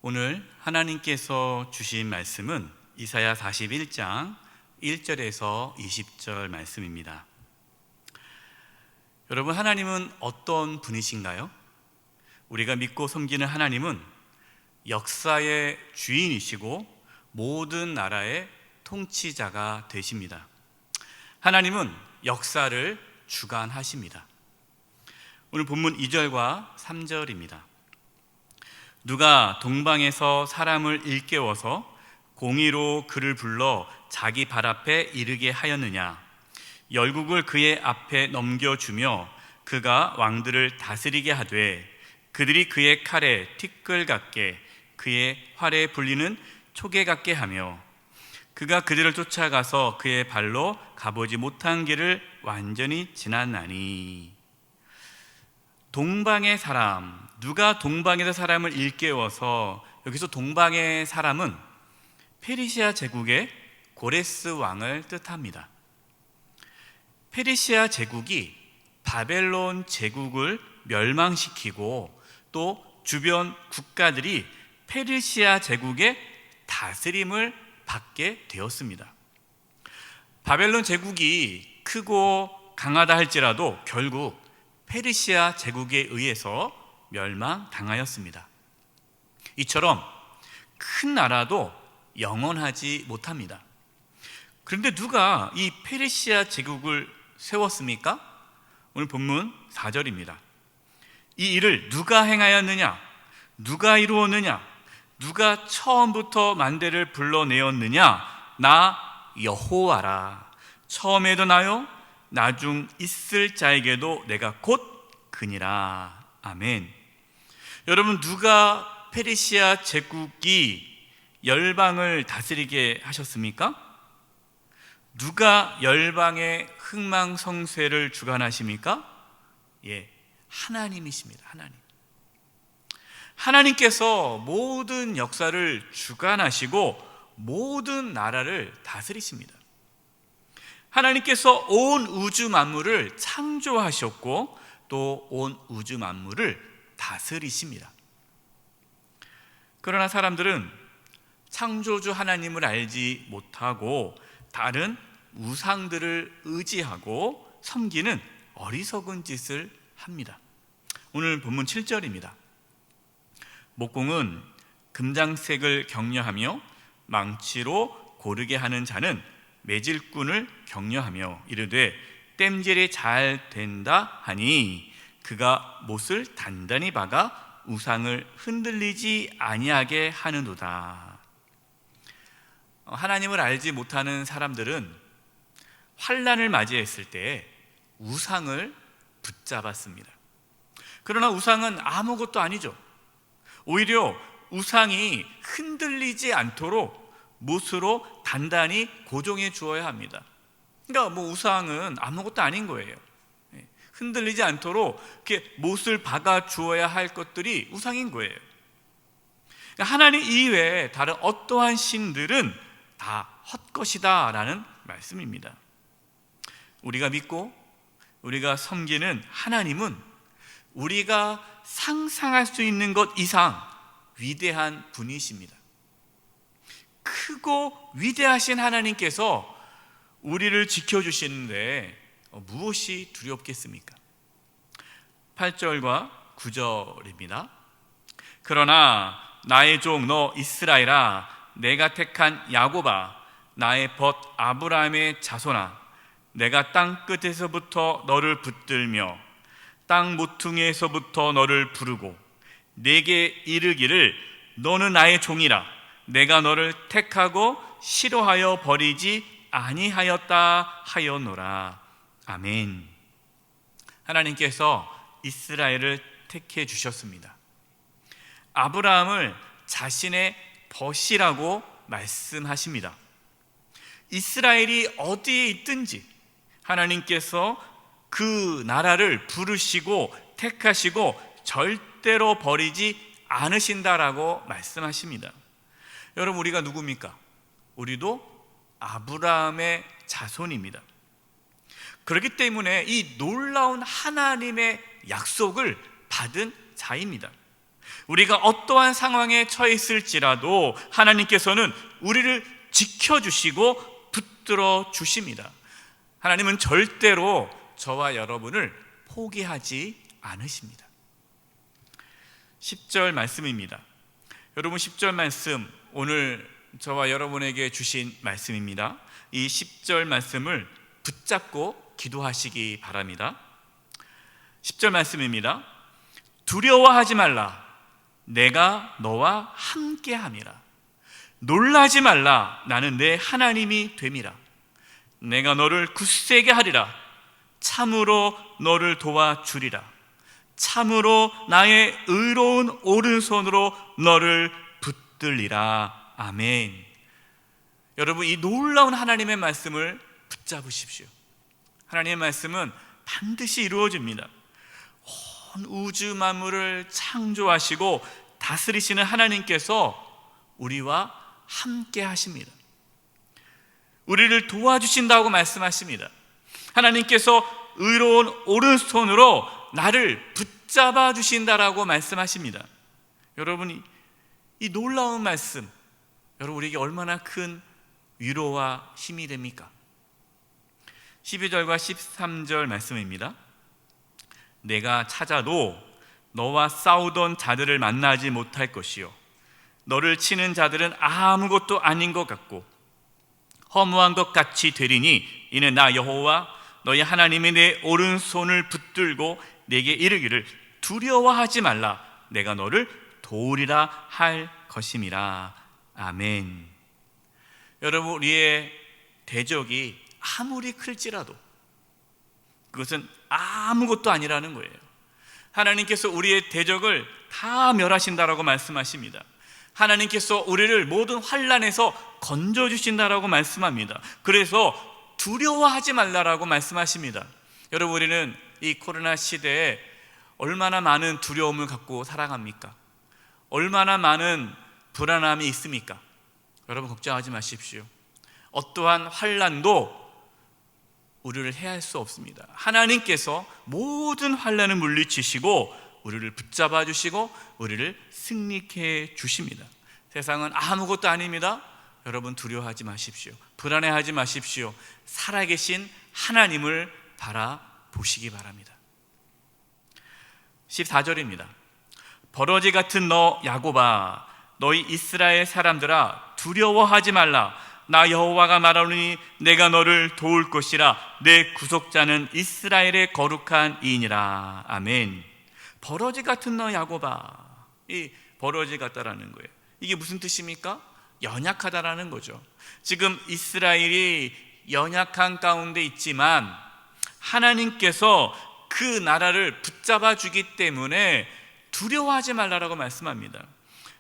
오늘 하나님께서 주신 말씀은 이사야 41장 1절에서 20절 말씀입니다. 여러분, 하나님은 어떤 분이신가요? 우리가 믿고 섬기는 하나님은 역사의 주인이시고 모든 나라의 통치자가 되십니다. 하나님은 역사를 주관하십니다. 오늘 본문 2절과 3절입니다. 누가 동방에서 사람을 일깨워서 공의로 그를 불러 자기 발 앞에 이르게 하였느냐? 열국을 그의 앞에 넘겨주며 그가 왕들을 다스리게 하되 그들이 그의 칼에 티끌 같게 그의 활에 불리는 초계 같게 하며 그가 그들을 쫓아가서 그의 발로 가보지 못한 길을 완전히 지났나니. 동방의 사람, 누가 동방에서 사람을 일깨워서, 여기서 동방의 사람은 페르시아 제국의 고레스 왕을 뜻합니다. 페르시아 제국이 바벨론 제국을 멸망시키고 또 주변 국가들이 페르시아 제국의 다스림을 받게 되었습니다. 바벨론 제국이 크고 강하다 할지라도 결국 페르시아 제국에 의해서 멸망당하였습니다. 이처럼 큰 나라도 영원하지 못합니다. 그런데 누가 이 페르시아 제국을 세웠습니까? 오늘 본문 4절입니다. 이 일을 누가 행하였느냐? 누가 이루었느냐? 누가 처음부터 만대를 불러내었느냐? 나 여호와라. 처음에도 나요, 나중 있을 자에게도 내가 곧 그니라. 아멘. 여러분, 누가 페르시아 제국이 열방을 다스리게 하셨습니까? 누가 열방의 흥망성쇠를 주관하십니까? 하나님이십니다. 하나님께서 모든 역사를 주관하시고 모든 나라를 다스리십니다. 하나님께서 온 우주 만물을 창조하셨고 또 온 우주 만물을 다스리십니다. 그러나 사람들은 창조주 하나님을 알지 못하고 다른 우상들을 의지하고 섬기는 어리석은 짓을 합니다. 오늘 본문 7절입니다. 목공은 금장색을 격려하며 망치로 고르게 하는 자는 매질꾼을 격려하며 이르되 땜질이 잘 된다 하니 그가 못을 단단히 박아 우상을 흔들리지 아니하게 하는도다. 하나님을 알지 못하는 사람들은 환난을 맞이했을 때 우상을 붙잡았습니다. 그러나 우상은 아무것도 아니죠. 오히려 우상이 흔들리지 않도록 못으로 단단히 고정해 주어야 합니다. 그러니까 우상은 아무것도 아닌 거예요. 흔들리지 않도록 이렇게 못을 박아 주어야 할 것들이 우상인 거예요. 그러니까 하나님 이외에 다른 어떠한 신들은 다 헛것이다 라는 말씀입니다. 우리가 믿고 우리가 섬기는 하나님은 우리가 상상할 수 있는 것 이상 위대한 분이십니다. 크고 위대하신 하나님께서 우리를 지켜주시는데 무엇이 두렵겠습니까? 8절과 9절입니다. 그러나 나의 종 너 이스라엘아, 내가 택한 야곱아, 나의 벗 아브라함의 자손아, 내가 땅 끝에서부터 너를 붙들며 땅 모퉁이에서부터 너를 부르고 내게 이르기를 너는 나의 종이라. 내가 너를 택하고 싫어하여 버리지 아니하였다 하였노라. 아멘. 하나님께서 이스라엘을 택해 주셨습니다. 아브라함을 자신의 벗이라고 말씀하십니다. 이스라엘이 어디에 있든지 하나님께서 그 나라를 부르시고 택하시고 절대로 버리지 않으신다라고 말씀하십니다. 여러분, 우리가 누굽니까? 우리도 아브라함의 자손입니다. 그렇기 때문에 이 놀라운 하나님의 약속을 받은 자입니다. 우리가 어떠한 상황에 처해 있을지라도 하나님께서는 우리를 지켜주시고 붙들어 주십니다. 하나님은 절대로 저와 여러분을 포기하지 않으십니다. 10절 말씀입니다. 여러분, 10절 말씀, 오늘 저와 여러분에게 주신 말씀입니다. 이 10절 말씀을 붙잡고 기도하시기 바랍니다. 10절 말씀입니다. 두려워하지 말라. 내가 너와 함께함이라. 놀라지 말라. 나는 내 하나님이 됨이라. 내가 너를 굳세게 하리라. 참으로 너를 도와주리라. 참으로 나의 의로운 오른손으로 너를 붙들리라. 아멘. 여러분, 이 놀라운 하나님의 말씀을 붙잡으십시오. 하나님의 말씀은 반드시 이루어집니다. 온 우주 만물을 창조하시고 다스리시는 하나님께서 우리와 함께 하십니다. 우리를 도와주신다고 말씀하십니다. 하나님께서 의로운 오른손으로 나를 붙잡아 주신다라고 말씀하십니다. 여러분이 이 놀라운 말씀, 여러분 우리에게 얼마나 큰 위로와 힘이 됩니까? 12절과 13절 말씀입니다. 내가 찾아도 너와 싸우던 자들을 만나지 못할 것이요 너를 치는 자들은 아무것도 아닌 것 같고 허무한 것 같이 되리니 이는 나 여호와 너희 하나님이 내 오른손을 붙들고 내게 이르기를 두려워하지 말라. 내가 너를 도우리라 할 것임이라. 아멘. 여러분, 우리의 대적이 아무리 클지라도 그것은 아무것도 아니라는 거예요. 하나님께서 우리의 대적을 다 멸하신다라고 말씀하십니다. 하나님께서 우리를 모든 환난에서 건져주신다라고 말씀합니다. 그래서 두려워하지 말라라고 말씀하십니다. 여러분, 우리는 이 코로나 시대에 얼마나 많은 두려움을 갖고 살아갑니까? 얼마나 많은 불안함이 있습니까? 여러분, 걱정하지 마십시오. 어떠한 환난도 우리를 해할 수 없습니다. 하나님께서 모든 환난을 물리치시고 우리를 붙잡아 주시고 우리를 승리케 주십니다. 세상은 아무것도 아닙니다. 여러분, 두려워하지 마십시오. 불안해하지 마십시오. 살아계신 하나님을 바라보시기 바랍니다. 14절입니다. 버러지 같은 너 야곱아, 너희 이스라엘 사람들아, 두려워하지 말라. 나 여호와가 말하노니 내가 너를 도울 것이라. 내 구속자는 이스라엘의 거룩한 이인이라. 아멘. 버러지 같은 너 야곱아. 이 버러지 같다라는 거예요. 이게 무슨 뜻입니까? 연약하다라는 거죠. 지금 이스라엘이 연약한 가운데 있지만 하나님께서 그 나라를 붙잡아 주기 때문에 두려워하지 말라라고 말씀합니다.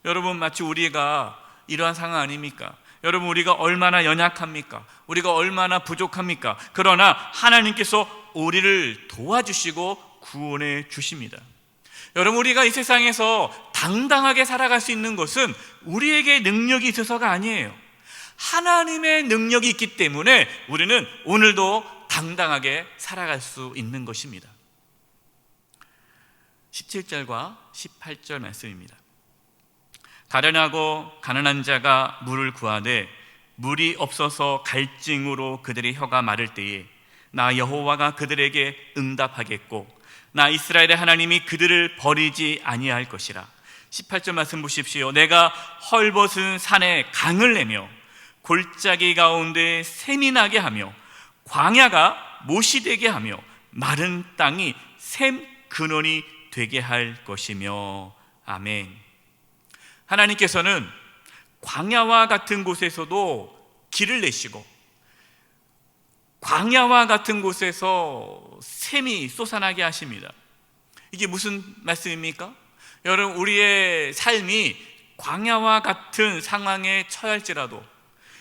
여러분, 마치 우리가 이러한 상황 아닙니까? 여러분, 우리가 얼마나 연약합니까? 우리가 얼마나 부족합니까? 그러나 하나님께서 우리를 도와주시고 구원해 주십니다. 여러분, 우리가 이 세상에서 당당하게 살아갈 수 있는 것은 우리에게 능력이 있어서가 아니에요. 하나님의 능력이 있기 때문에 우리는 오늘도 당당하게 살아갈 수 있는 것입니다. 17절과 18절 말씀입니다. 가련하고 가난한 자가 물을 구하되 물이 없어서 갈증으로 그들의 혀가 마를 때에 나 여호와가 그들에게 응답하겠고 나 이스라엘의 하나님이 그들을 버리지 아니할 것이라. 18절 말씀 보십시오. 내가 헐벗은 산에 강을 내며 골짜기 가운데 샘이 나게 하며 광야가 못이 되게 하며 마른 땅이 샘 근원이 되게 할 것이며. 아멘. 하나님께서는 광야와 같은 곳에서도 길을 내시고 광야와 같은 곳에서 샘이 솟아나게 하십니다. 이게 무슨 말씀입니까? 여러분, 우리의 삶이 광야와 같은 상황에 처할지라도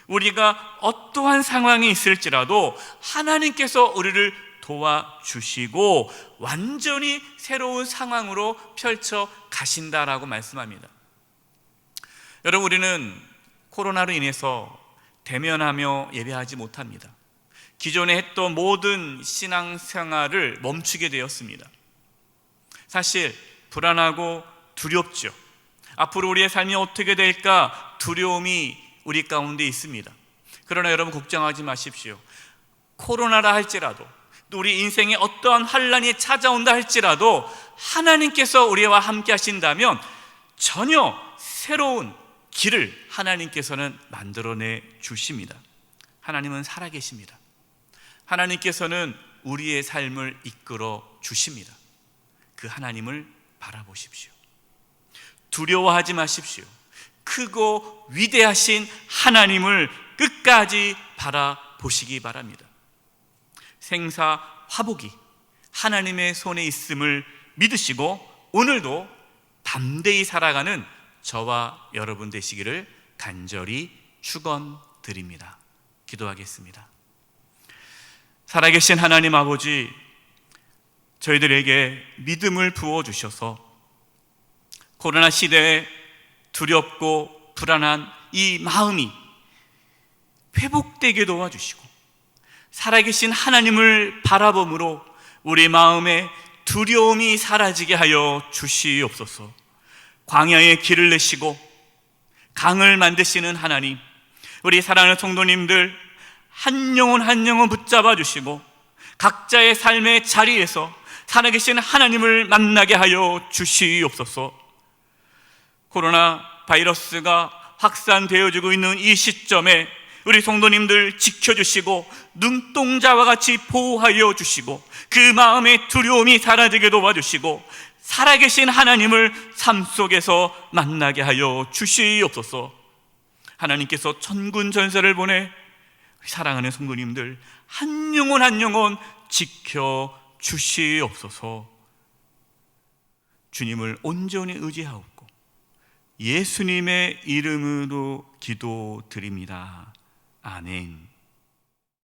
우리가 어떠한 상황이 있을지라도 하나님께서 우리를 도와주시고 완전히 새로운 상황으로 펼쳐 가신다라고 말씀합니다. 여러분, 우리는 코로나로 인해서 대면하며 예배하지 못합니다. 기존에 했던 모든 신앙생활을 멈추게 되었습니다. 사실 불안하고 두렵죠. 앞으로 우리의 삶이 어떻게 될까 두려움이 우리 가운데 있습니다. 그러나 여러분 걱정하지 마십시오. 코로나라 할지라도 또 우리 인생에 어떠한 환난이 찾아온다 할지라도 하나님께서 우리와 함께 하신다면 전혀 새로운 길을 하나님께서는 만들어내 주십니다. 하나님은 살아계십니다. 하나님께서는 우리의 삶을 이끌어 주십니다. 그 하나님을 바라보십시오. 두려워하지 마십시오. 크고 위대하신 하나님을 끝까지 바라보시기 바랍니다. 생사 화복이 하나님의 손에 있음을 믿으시고 오늘도 담대히 살아가는 저와 여러분 되시기를 간절히 축원드립니다. 기도하겠습니다. 살아계신 하나님 아버지, 저희들에게 믿음을 부어주셔서 코로나 시대에 두렵고 불안한 이 마음이 회복되게 도와주시고 살아계신 하나님을 바라봄으로 우리 마음에 두려움이 사라지게 하여 주시옵소서. 광야에 길을 내시고 강을 만드시는 하나님, 우리 사랑하는 성도님들 한 영혼 한 영혼 붙잡아 주시고 각자의 삶의 자리에서 살아계신 하나님을 만나게 하여 주시옵소서. 코로나 바이러스가 확산되어지고 있는 이 시점에 우리 성도님들 지켜주시고 눈동자와 같이 보호하여 주시고 그 마음의 두려움이 사라지게 도와주시고 살아계신 하나님을 삶 속에서 만나게 하여 주시옵소서. 하나님께서 천군천사를 보내 사랑하는 성도님들 한 영혼 한 영혼 지켜주시옵소서. 주님을 온전히 의지하옵고 예수님의 이름으로 기도드립니다. 아멘.